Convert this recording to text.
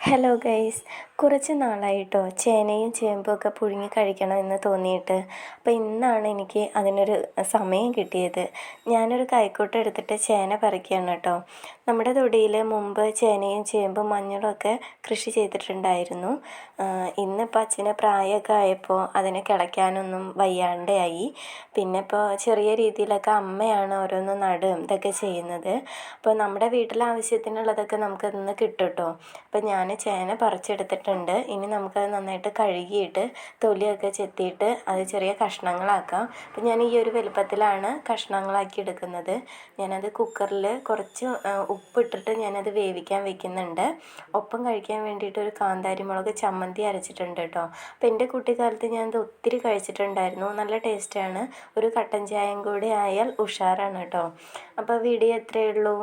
Hello guys, കുറച്ച് നാളായിട്ടോ ചേനയും ചേമ്പും ഒക്കെ പുഴുങ്ങി കഴിക്കണമെന്ന് തോന്നിയിട്ട്. അപ്പോൾ ഇന്നാണ് എനിക്ക് അതിനൊരു സമയം കിട്ടിയത്. ഞാനൊരു കൈക്കോട്ട് എടുത്തിട്ട് ചേന പറിക്കുകയാണ് കേട്ടോ. നമ്മുടെ തൊടിയിൽ മുമ്പ് ചേനയും ചേമ്പും മഞ്ഞളും കൃഷി ചെയ്തിട്ടുണ്ടായിരുന്നു. ഇന്നിപ്പോൾ അച്ഛന് പ്രായമൊക്കെ ആയപ്പോൾ അതിനെ കിളയ്ക്കാനൊന്നും വയ്യാണ്ടായി. പിന്നെ ഇപ്പോൾ ചെറിയ രീതിയിലൊക്കെ അമ്മയാണ് ഓരോന്ന് നടും ഇതൊക്കെ ചെയ്യുന്നത്. അപ്പോൾ നമ്മുടെ വീട്ടിലെ ആവശ്യത്തിനുള്ളതൊക്കെ നമുക്കതിൽ നിന്ന് കിട്ടും കേട്ടോ. അപ്പോൾ ഞാൻ ചേന പറിച്ചെടുത്തിട്ടുണ്ട്. ഇനി നമുക്കത് നന്നായിട്ട് കഴുകിയിട്ട് തൊലിയൊക്കെ ചെത്തിയിട്ട് അത് ചെറിയ കഷ്ണങ്ങളാക്കാം. അപ്പോൾ ഞാൻ ഈ ഒരു വലുപ്പത്തിലാണ് കഷ്ണങ്ങളാക്കി എടുക്കുന്നത്. ഞാനത് കുക്കറിൽ കുറച്ച് ഉപ്പിട്ടിട്ട് ഞാനത് വേവിക്കാൻ വെക്കുന്നുണ്ട്. ഒപ്പം കഴിക്കാൻ വേണ്ടിയിട്ട് ഒരു കാന്താരി മുളക് ചമ്മന്തി അരച്ചിട്ടുണ്ട് കേട്ടോ. അപ്പോൾ എൻ്റെ കുട്ടിക്കാലത്ത് ഞാനത് ഒത്തിരി കഴിച്ചിട്ടുണ്ടായിരുന്നു. നല്ല ടേസ്റ്റാണ്. ഒരു കട്ടൻ ചായയും കൂടി ആയാൽ ഉഷാറാണ് കേട്ടോ. അപ്പോൾ വീഡിയോ എത്രയേ ഉള്ളൂ.